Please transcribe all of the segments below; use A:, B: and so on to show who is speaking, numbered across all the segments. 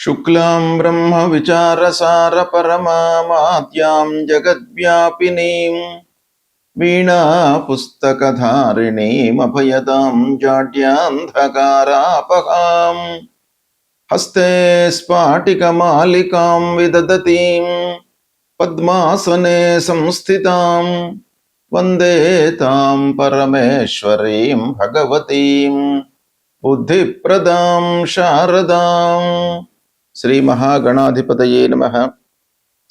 A: शुक्लां ब्रह्म विचारसार परमामाद्यां जगद्व्यापिनीं वीणा पुस्तकधारिणीं अभयदां जाड्यान्धकारापहां हस्ते स्फाटिकमालिकां विदधतीं पद्मासने संस्थितां वन्दे तां परमेश्वरीं भगवतीं बुद्धिप्रदां शारदां। श्री महागणाधिपतये नमः।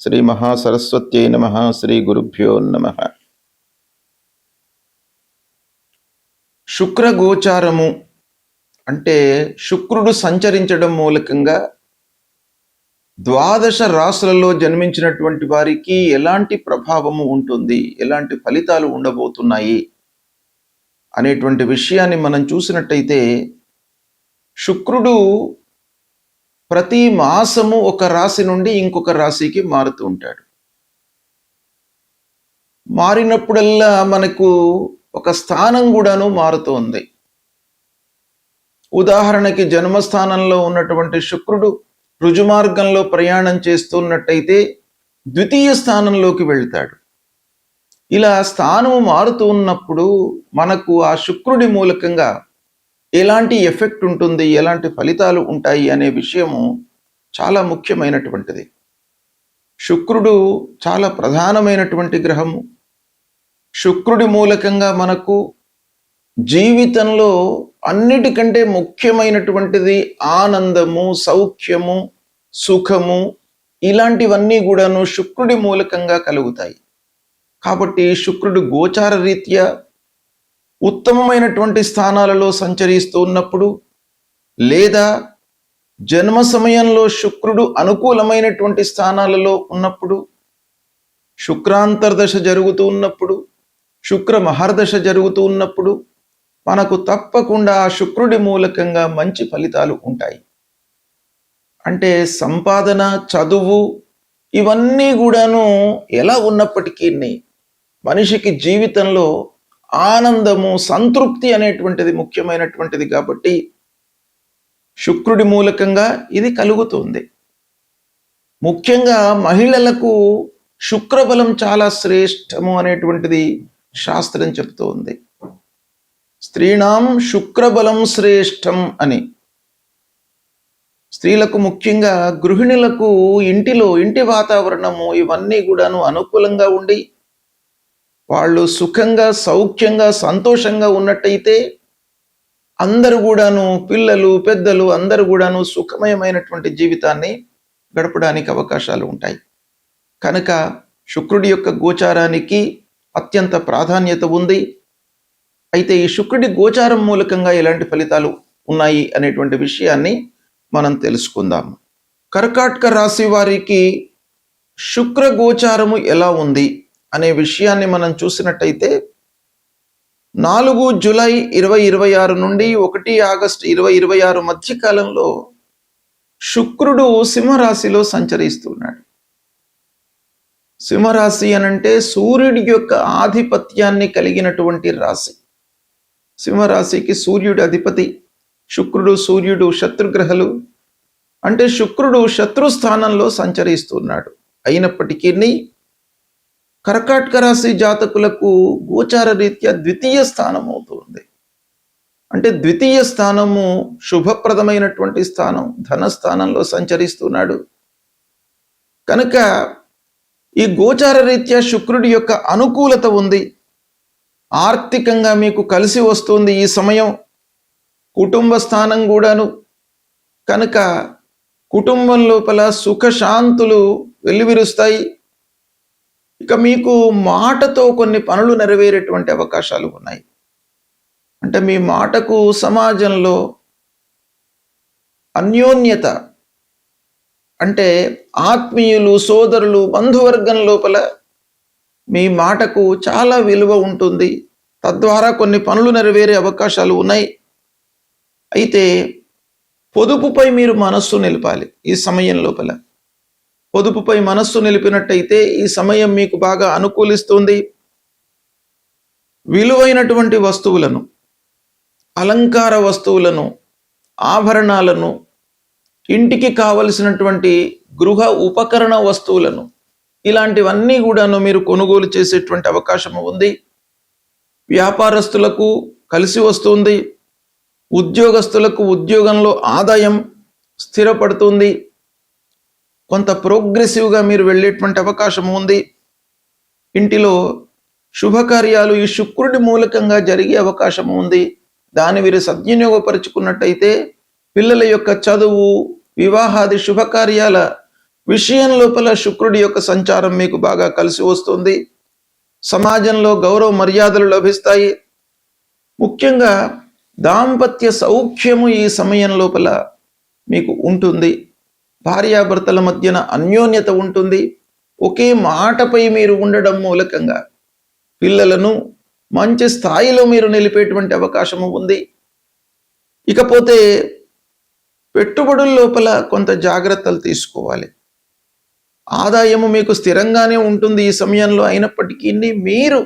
A: श्री महासरस्वत्यै नमः। श्री गुरुभ्यो नमः। శుక్ర గోచారము అంటే శుక్రుడు సంచరించడం మూలకంగా ద్వాదశ రాశులలో జన్మించినటువంటి వారికి ఎలాంటి ప్రభావము ఉంటుంది, ఎలాంటి ఫలితాలు ఉండబోతున్నాయి అనేటువంటి విషయాన్ని మనం చూసినట్టయితే, శుక్రుడు ప్రతి మాసము ఒక రాశి నుండి ఇంకొక రాశికి మారుతూ ఉంటాడు. మారినప్పుడల్లా మనకు ఒక స్థానం కూడాను మారుతోంది. ఉదాహరణకి జన్మస్థానంలో ఉన్నటువంటి శుక్రుడు రుజుమార్గంలో ప్రయాణం చేస్తున్నట్టయితే ద్వితీయ స్థానంలోకి వెళ్తాడు. ఇలా స్థానము మారుతూ ఉన్నప్పుడు మనకు ఆ శుక్రుడి మూలకంగా ఎలాంటి ఎఫెక్ట్ ఉంటుంది, ఎలాంటి ఫలితాలు ఉంటాయి అనే విషయము చాలా ముఖ్యమైనటువంటిది. శుక్రుడు చాలా ప్రధానమైనటువంటి గ్రహము. శుక్రుడి మూలకంగా మనకు జీవితంలో అన్నిటికంటే ముఖ్యమైనటువంటిది ఆనందము, సౌఖ్యము, సుఖము, ఇలాంటివన్నీ కూడాను శుక్రుడి మూలకంగా కలుగుతాయి. కాబట్టి శుక్రుడు గోచార రీత్యా ఉత్తమమైనటువంటి స్థానాలలో సంచరిస్తూ ఉన్నప్పుడు, లేదా జన్మ సమయంలో శుక్రుడు అనుకూలమైనటువంటి స్థానాలలో ఉన్నప్పుడు, శుక్రాంతర్దశ జరుగుతూ ఉన్నప్పుడు, శుక్ర మహర్దశ జరుగుతూ ఉన్నప్పుడు మనకు తప్పకుండా ఆ శుక్రుడి మూలకంగా మంచి ఫలితాలు ఉంటాయి. అంటే సంపాదన, చదువు ఇవన్నీ కూడాను ఎలా ఉన్నప్పటికీ మనిషికి జీవితంలో ఆనందము, సంతృప్తి అనేటువంటిది ముఖ్యమైనటువంటిది. కాబట్టి శుక్రుడి మూలకంగా ఇది కలుగుతుంది. ముఖ్యంగా మహిళలకు శుక్రబలం చాలా శ్రేష్టము అనేటువంటిది శాస్త్రం చెప్తోంది. స్త్రీణాం శుక్రబలం శ్రేష్టం అని. స్త్రీలకు, ముఖ్యంగా గృహిణులకు ఇంటి వాతావరణము ఇవన్నీ కూడాను అనుకూలంగా ఉండి వాళ్ళు సుఖంగా, సౌఖ్యంగా, సంతోషంగా ఉన్నట్టయితే అందరూ కూడాను, పిల్లలు, పెద్దలు అందరూ కూడాను సుఖమయమైనటువంటి జీవితాన్ని గడపడానికి అవకాశాలు ఉంటాయి. కనుక శుక్రుడి యొక్క గోచారానికి అత్యంత ప్రాధాన్యత ఉంది. అయితే ఈ శుక్రుడి గోచారం మూలకంగా ఎలాంటి ఫలితాలు ఉన్నాయి అనేటువంటి విషయాన్ని మనం తెలుసుకుందాం. కర్కాటక రాశి వారికి శుక్ర గోచారము ఎలా ఉంది అనే విషయాన్ని మనం చూసినట్టయితే, 4 జూలై 2026 నుండి 1 ఆగస్టు 2026 మధ్య కాలంలో శుక్రుడు సింహరాశిలో సంచరిస్తున్నాడు. సింహరాశి అనంటే సూర్యుడి యొక్క ఆధిపత్యాన్ని కలిగినటువంటి రాశి. సింహరాశికి సూర్యుడి అధిపతి. శుక్రుడు, సూర్యుడు శత్రుగ్రహాలు. అంటే శుక్రుడు శత్రుస్థానంలో సంచరిస్తున్నాడు. అయినప్పటికీ కర్కాటక రాశి జాతకులకు గోచార రీత్యా ద్వితీయ స్థానం అవుతుంది. అంటే ద్వితీయ స్థానము శుభప్రదమైనటువంటి స్థానం, ధనస్థానంలో సంచరిస్తున్నాడు. కనుక ఈ గోచార రీత్యా శుక్రుడి యొక్క అనుకూలత ఉంది. ఆర్థికంగా మీకు కలిసి వస్తుంది ఈ సమయం. కుటుంబ స్థానం కూడాను. కనుక కుటుంబం లోపల సుఖశాంతులు వెల్లివిరుస్తాయి. ఇక మీకు మాటతో కొన్ని పనులు నెరవేరేటువంటి అవకాశాలు ఉన్నాయి. అంటే మీ మాటకు సమాజంలో అన్యోన్యత, అంటే ఆత్మీయులు, సోదరులు, బంధువర్గం లోపల మీ మాటకు చాలా విలువ ఉంటుంది. తద్వారా కొన్ని పనులు నెరవేరే అవకాశాలు ఉన్నాయి. అయితే పొదుపుపై మీరు మనస్సు నిలపాలి. ఈ సమయం లోపల పొదుపుపై మనస్సు నిలిపినట్టయితే ఈ సమయం మీకు బాగా అనుకూలిస్తుంది. విలువైనటువంటి వస్తువులను, అలంకార వస్తువులను, ఆభరణాలను ఇంటికి కావలసినటువంటి గృహ ఉపకరణ వస్తువులను ఇలాంటివన్నీ కూడాను మీరు కొనుగోలు చేసేటువంటి అవకాశం ఉంది. వ్యాపారస్తులకు కలిసి వస్తుంది. ఉద్యోగస్తులకు ఉద్యోగంలో ఆదాయం స్థిరపడుతుంది. కొంత ప్రోగ్రెసివ్గా మీరు వెళ్ళేటువంటి అవకాశం ఉంది. ఇంటిలో శుభకార్యాలు ఈ శుక్రుడి మూలకంగా జరిగే అవకాశం ఉంది. దాన్ని వీరు సద్వినియోగపరుచుకున్నట్టయితే పిల్లల యొక్క చదువు, వివాహాది శుభకార్యాల విషయం లోపల శుక్రుడి యొక్క సంచారం మీకు బాగా కలిసి వస్తుంది. సమాజంలో గౌరవ మర్యాదలు లభిస్తాయి. ముఖ్యంగా దాంపత్య సౌఖ్యము ఈ సమయం లోపల మీకు ఉంటుంది. భార్యాభర్తల మధ్యన అన్యోన్యత ఉంటుంది. ఒకే మాటపై మీరు ఉండడం మూలకంగా పిల్లలను మంచి స్థాయిలో మీరు నిలిపేటువంటి అవకాశము ఉంది. ఇకపోతే పెట్టుబడుల లోపల కొంత జాగ్రత్తలు తీసుకోవాలి. ఆదాయము మీకు స్థిరంగానే ఉంటుంది ఈ సమయంలో. అయినప్పటికీ మీరు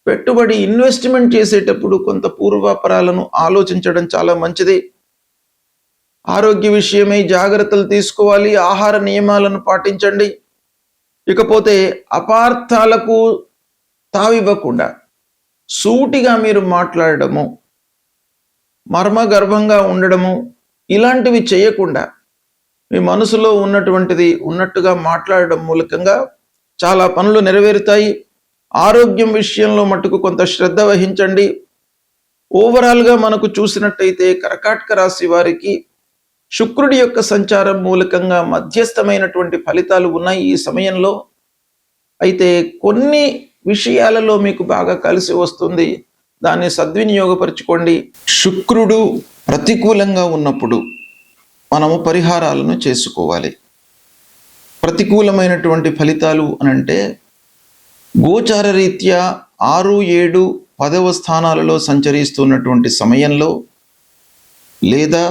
A: పెట్టుబడి ఇన్వెస్ట్మెంట్ చేసేటప్పుడు కొంత పూర్వాపరాలను ఆలోచించడం చాలా మంచిది. ఆరోగ్య విషయమై జాగ్రత్తలు తీసుకోవాలి. ఆహార నియమాలను పాటించండి. ఇకపోతే అపార్థాలకు తావివ్వకుండా సూటిగా మీరు మాట్లాడడము, మర్మగర్భంగా ఉండడము ఇలాంటివి చేయకుండా మీ మనసులో ఉన్నటువంటిది ఉన్నట్టుగా మాట్లాడడం మూలకంగా చాలా పనులు నెరవేరుతాయి. ఆరోగ్యం విషయంలో మటుకు కొంత శ్రద్ధ వహించండి. ఓవరాల్గా మనకు చూసినట్టయితే కర్కాటక రాశి వారికి శుక్రుడి యొక్క సంచారం మూలకంగా మధ్యస్థమైనటువంటి ఫలితాలు ఉన్నాయి ఈ సమయంలో. అయితే కొన్ని విషయాలలో మీకు బాగా కలిసి వస్తుంది. దాన్ని సద్వినియోగపరచుకోండి. శుక్రుడు ప్రతికూలంగా ఉన్నప్పుడు మనము పరిహారాలను చేసుకోవాలి. ప్రతికూలమైనటువంటి ఫలితాలు అనంటే గోచార రీత్యా 6, 7, 10వ స్థానాలలో సంచరిస్తున్నటువంటి సమయంలో, లేదా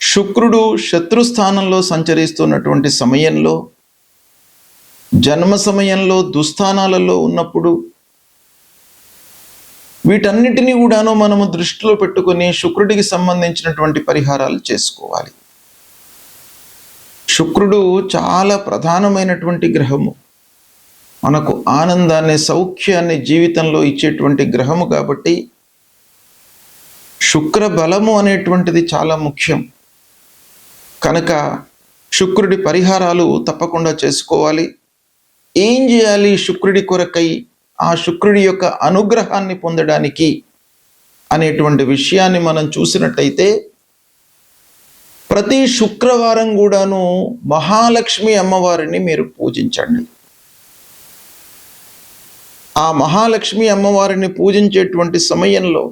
A: శుక్రుడు శత్రుస్థానంలో సంచరిస్తున్నటువంటి సమయంలో, జన్మ సమయంలో దుస్థానాలలో ఉన్నప్పుడు, వీటన్నిటినీ కూడాను మనము దృష్టిలో పెట్టుకొని శుక్రుడికి సంబంధించినటువంటి పరిహారాలు చేసుకోవాలి. శుక్రుడు చాలా ప్రధానమైనటువంటి గ్రహము. మనకు ఆనందాన్ని, సౌఖ్యాన్ని జీవితంలో ఇచ్చేటువంటి గ్రహము కాబట్టి శుక్ర బలము అనేటువంటిది చాలా ముఖ్యం. కనుక శుక్రుడి పరిహారాలు తప్పకుండా చేసుకోవాలి. ఏం చేయాలి శుక్రుడి కొరకై, ఆ శుక్రుడి యొక్క అనుగ్రహాన్ని పొందడానికి అనేటువంటి విషయాన్ని మనం చూసినట్టయితే ప్రతి శుక్రవారం కూడాను మహాలక్ష్మి అమ్మవారిని మీరు పూజించండి. ఆ మహాలక్ష్మి అమ్మవారిని పూజించేటువంటి సమయంలో,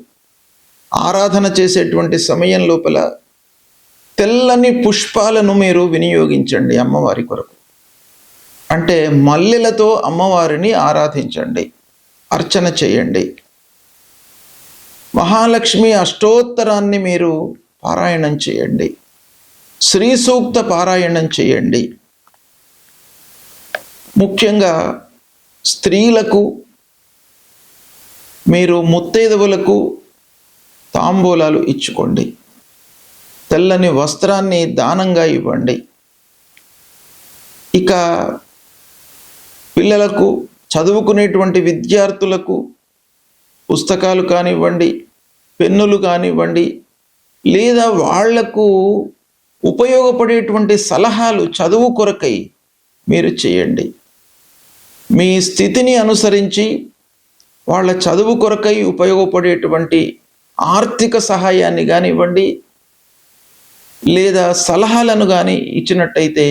A: ఆరాధన చేసేటువంటి సమయం లోపల తెల్లని పుష్పాలను మీరు వినియోగించండి అమ్మవారి కొరకు. అంటే మల్లెలతో అమ్మవారిని ఆరాధించండి, అర్చన చేయండి. మహాలక్ష్మి అష్టోత్తరాన్ని మీరు పారాయణం చేయండి. శ్రీ సూక్త పారాయణం చేయండి. ముఖ్యంగా స్త్రీలకు, మీరు ముత్తైదువులకు తాంబూలాలు ఇచ్చుకోండి. తెల్లని వస్త్రాన్ని దానంగా ఇవ్వండి. ఇక పిల్లలకు, చదువుకునేటువంటి విద్యార్థులకు పుస్తకాలు కానివ్వండి, పెన్నులు కానివ్వండి, లేదా వాళ్లకు ఉపయోగపడేటువంటి సలహాలు చదువు కొరకై మీరు చేయండి. మీ స్థితిని అనుసరించి వాళ్ళ చదువు కొరకై ఉపయోగపడేటువంటి ఆర్థిక సహాయాన్ని కానివ్వండి, లేదా సలహాలను కానీ ఇచ్చినట్టయితే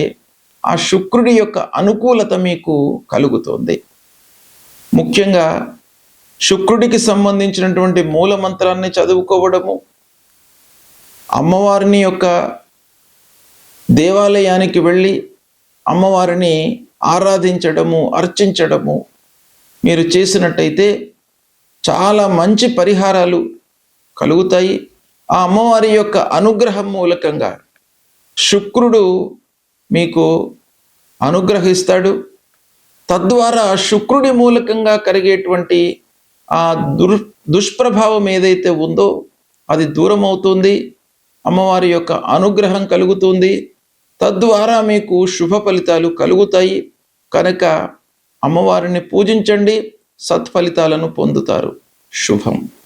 A: ఆ శుక్రుడి యొక్క అనుకూలత మీకు కలుగుతుంది. ముఖ్యంగా శుక్రుడికి సంబంధించినటువంటి మూల మంత్రాన్ని చదువుకోవడము, అమ్మవారిని యొక్క దేవాలయానికి వెళ్ళి అమ్మవారిని ఆరాధించడము, అర్చించడము మీరు చేసినట్టయితే చాలా మంచి పరిహారాలు కలుగుతాయి. ఆ అమ్మవారి యొక్క అనుగ్రహం మూలకంగా శుక్రుడు మీకు అనుగ్రహిస్తాడు. తద్వారా శుక్రుడి మూలకంగా కలిగేటువంటి ఆ దుష్ప్రభావం ఏదైతే ఉందో అది దూరం అవుతుంది. అమ్మవారి యొక్క అనుగ్రహం కలుగుతుంది. తద్వారా మీకు శుభ ఫలితాలు కలుగుతాయి. కనుక అమ్మవారిని పూజించండి, సత్ఫలితాలను పొందుతారు. శుభం.